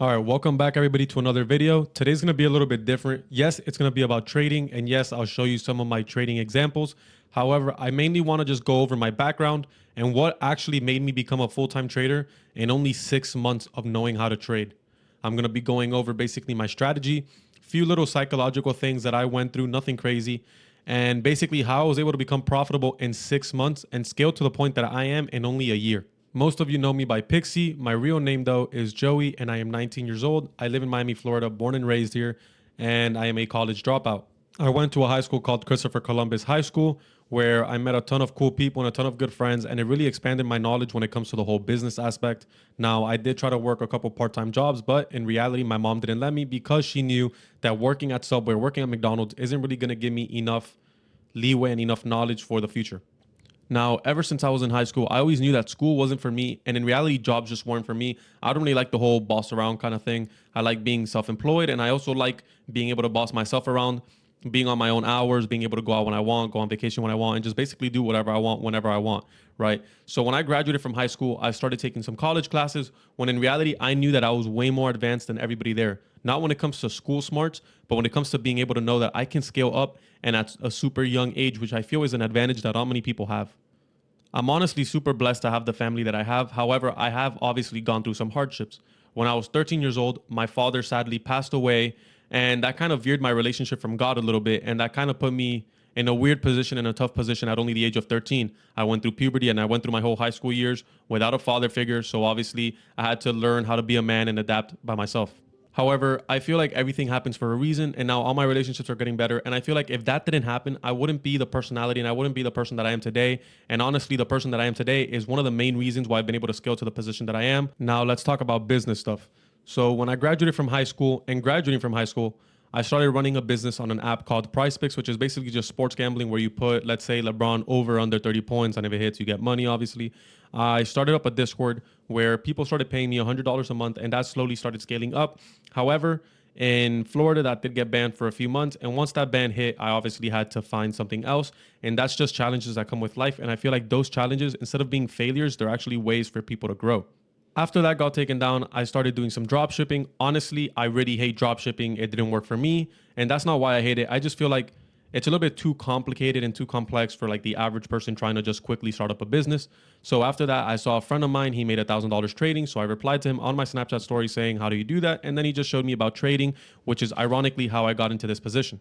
All right, welcome back everybody to another video. Today's going to be a little bit different. Yes, it's going to be about trading, and yes, I'll show you some of my trading examples. However, I mainly want to just go over my background and what actually made me become a full-time trader in only 6 months of knowing how to trade. I'm going to be going over basically my strategy, a few little psychological things that I went through, nothing crazy, and basically how I was able to become profitable in 6 months and scale to the point that I am in only a year. Most of you know me by Pixie. My real name, though, is Joey, and I am 19 years old. I live in Miami, Florida, born and raised here, and I am a college dropout. I went to a high school called Christopher Columbus High School, where I met a ton of cool people and a ton of good friends, and it really expanded my knowledge when it comes to the whole business aspect. Now, I did try to work a couple part-time jobs, but in reality, my mom didn't let me because she knew that working at Subway, working at McDonald's isn't really going to give me enough leeway and enough knowledge for the future. Now, ever since I was in high school, I always knew that school wasn't for me. And in reality, jobs just weren't for me. I don't really like the whole boss around kind of thing. I like being self employed. And I also like being able to boss myself around, being on my own hours, being able to go out when I want, go on vacation when I want, and just basically do whatever I want whenever I want. Right. So when I graduated from high school, I started taking some college classes when in reality, I knew that I was way more advanced than everybody there. Not when it comes to school smarts, but when it comes to being able to know that I can scale up and at a super young age, which I feel is an advantage that not many people have. I'm honestly super blessed to have the family that I have. However, I have obviously gone through some hardships. When I was 13 years old, my father sadly passed away, and that kind of veered my relationship from God a little bit, and that kind of put me in a weird position, in a tough position at only the age of 13. I went through puberty and I went through my whole high school years without a father figure, so obviously I had to learn how to be a man and adapt by myself. However, I feel like everything happens for a reason, and now all my relationships are getting better. And I feel like if that didn't happen, I wouldn't be the personality and I wouldn't be the person that I am today. And honestly, the person that I am today is one of the main reasons why I've been able to scale to the position that I am. Now, let's talk about business stuff. So, when I graduated from high school and graduating from high school, I started running a business on an app called PrizePicks, which is basically just sports gambling where you put, let's say, LeBron over under 30 points, and if it hits, you get money, obviously. I started up a Discord where people started paying me $100 a month, and that slowly started scaling up. However, in Florida, that did get banned for a few months. And once that ban hit, I obviously had to find something else. And that's just challenges that come with life. And I feel like those challenges, instead of being failures, they're actually ways for people to grow. After that got taken down, I started doing some drop shipping. Honestly, I really hate drop shipping. It didn't work for me. And that's not why I hate it. I just feel like it's a little bit too complicated and too complex for like the average person trying to just quickly start up a business. So after that, I saw a friend of mine, he made $1,000 trading. So I replied to him on my Snapchat story saying, how do you do that? And then he just showed me about trading, which is ironically how I got into this position.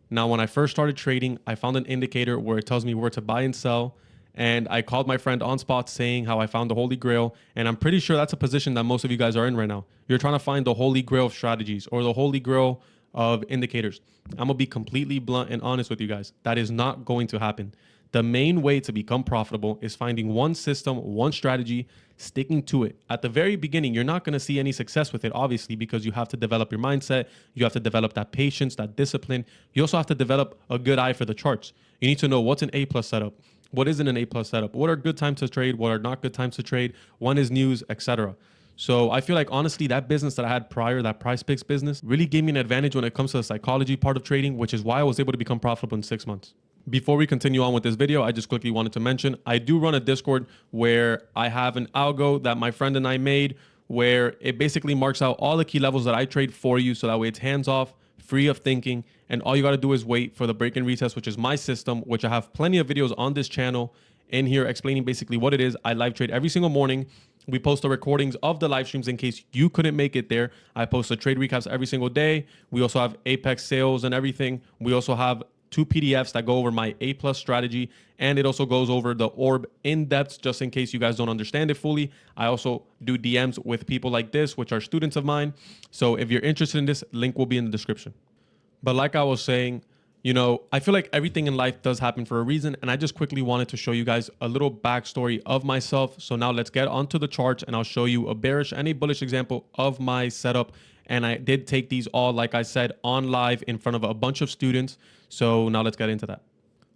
Now, when I first started trading, I found an indicator where it tells me where to buy and sell. And I called my friend on spot saying how I found the Holy Grail. And I'm pretty sure that's a position that most of you guys are in right now. You're trying to find the Holy Grail of strategies or the Holy Grail of indicators. I'm going to be completely blunt and honest with you guys. That is not going to happen. The main way to become profitable is finding one system, one strategy, sticking to it. At the very beginning, you're not going to see any success with it, obviously, because you have to develop your mindset. You have to develop that patience, that discipline. You also have to develop a good eye for the charts. You need to know what's an A plus setup. What isn't an A plus setup? What are good times to trade? What are not good times to trade? When is news, etc. So I feel like honestly, that business that I had prior, that PrizePicks business, really gave me an advantage when it comes to the psychology part of trading, which is why I was able to become profitable in 6 months. Before we continue on with this video, I just quickly wanted to mention, I do run a Discord where I have an algo that my friend and I made where it basically marks out all the key levels that I trade for you. So that way it's hands off, free of thinking. And all you got to do is wait for the break and retest, which is my system, which I have plenty of videos on this channel in here explaining basically what it is. I live trade every single morning. We post the recordings of the live streams in case you couldn't make it there. I post the trade recaps every single day. We also have Apex sales and everything. We also have 2 PDFs that go over my A plus strategy, and it also goes over the orb in depth just in case you guys don't understand it fully. I also do DMs with people like this, which are students of mine. So if you're interested in this, link will be in the description. But like I was saying, I feel like everything in life does happen for a reason. And I just quickly wanted to show you guys a little backstory of myself. So now let's get onto the charts and I'll show you a bearish and a bullish example of my setup. And I did take these all, like I said, on live in front of a bunch of students. So now let's get into that.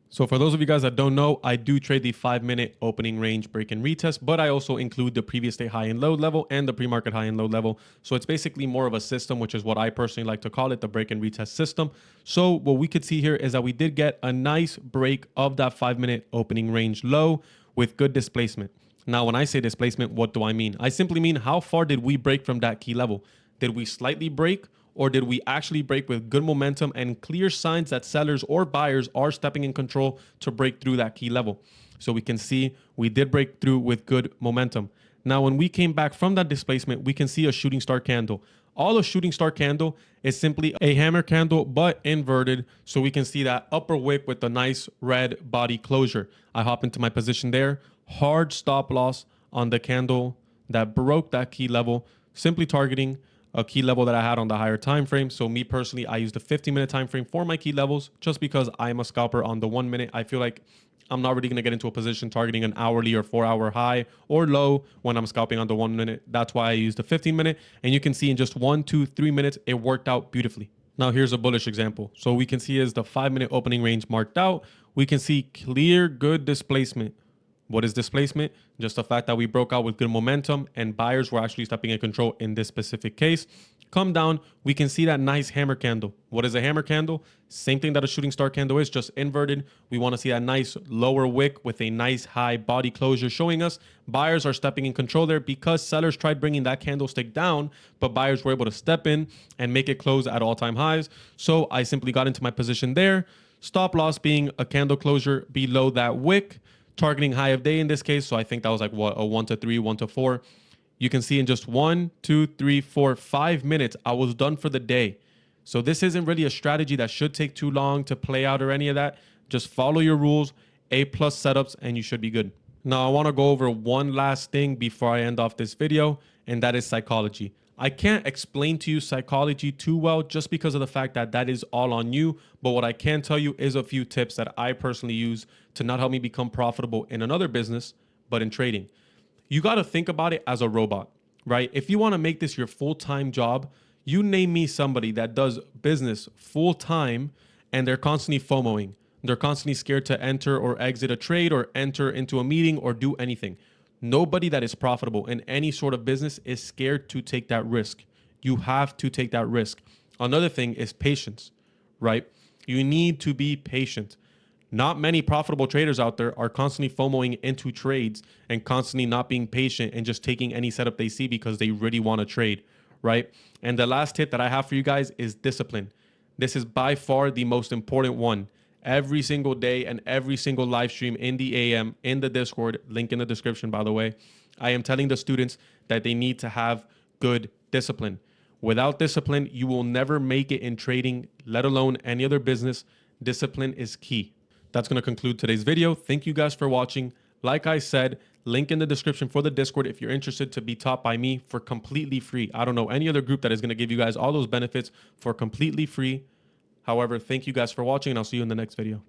So for those of you guys that don't know, I do trade the 5-minute opening range break and retest, but I also include the previous day high and low level and the pre-market high and low level. So it's basically more of a system, which is what I personally like to call it, the break and retest system. So what we could see here is that we did get a nice break of that 5-minute opening range low with good displacement. Now, when I say displacement, what do I mean? I simply mean how far did we break from that key level? Did we slightly break, or did we actually break with good momentum and clear signs that sellers or buyers are stepping in control to break through that key level? So we can see we did break through with good momentum. Now, when we came back from that displacement, we can see a shooting star candle. All a shooting star candle is simply a hammer candle, but inverted. So we can see that upper wick with the nice red body closure. I hop into my position there. Hard stop loss on the candle that broke that key level, simply targeting a key level that I had on the higher time frame. So me personally, I use the 15-minute time frame for my key levels just because I am a scalper on the 1 minute. I feel like I'm not really going to get into a position targeting an hourly or 4-hour high or low when I'm scalping on the 1 minute. That's why I use the 15-minute. And you can see in just 1, 2, 3 minutes, it worked out beautifully. Now here's a bullish example. So we can see as the 5-minute opening range marked out, we can see clear good displacement. What is displacement? Just the fact that we broke out with good momentum and buyers were actually stepping in control in this specific case. Come down, we can see that nice hammer candle. What is a hammer candle? Same thing that a shooting star candle is, just inverted. We want to see that nice lower wick with a nice high body closure showing us buyers are stepping in control there because sellers tried bringing that candlestick down, but buyers were able to step in and make it close at all-time highs. So I simply got into my position there. Stop loss being a candle closure below that wick, targeting high of day in this case. So I think that was like what, a 1 to 3, 1 to 4. You can see in just 1, 2, 3, 4, 5 minutes, I was done for the day. So this isn't really a strategy that should take too long to play out or any of that. Just follow your rules, A+ setups, and you should be good. Now I want to go over one last thing before I end off this video, and that is psychology. I can't explain to you psychology too well just because of the fact that that is all on you. But what I can tell you is a few tips that I personally use to not help me become profitable in another business, but in trading. You got to think about it as a robot, right? If you want to make this your full-time job, you name me somebody that does business full-time and they're constantly FOMOing. They're constantly scared to enter or exit a trade or enter into a meeting or do anything. Nobody that is profitable in any sort of business is scared to take that risk. You have to take that risk. Another thing is patience, right? You need to be patient. Not many profitable traders out there are constantly FOMOing into trades and constantly not being patient and just taking any setup they see because they really want to trade, right? And the last tip that I have for you guys is discipline. This is by far the most important one. Every single day and every single live stream in the AM, in the Discord, link in the description, by the way, I am telling the students that they need to have good discipline. Without discipline, you will never make it in trading, let alone any other business. Discipline is key. That's going to conclude today's video. Thank you guys for watching. Like I said, link in the description for the Discord if you're interested to be taught by me for completely free. I don't know any other group that is going to give you guys all those benefits for completely free. However, thank you guys for watching, and I'll see you in the next video.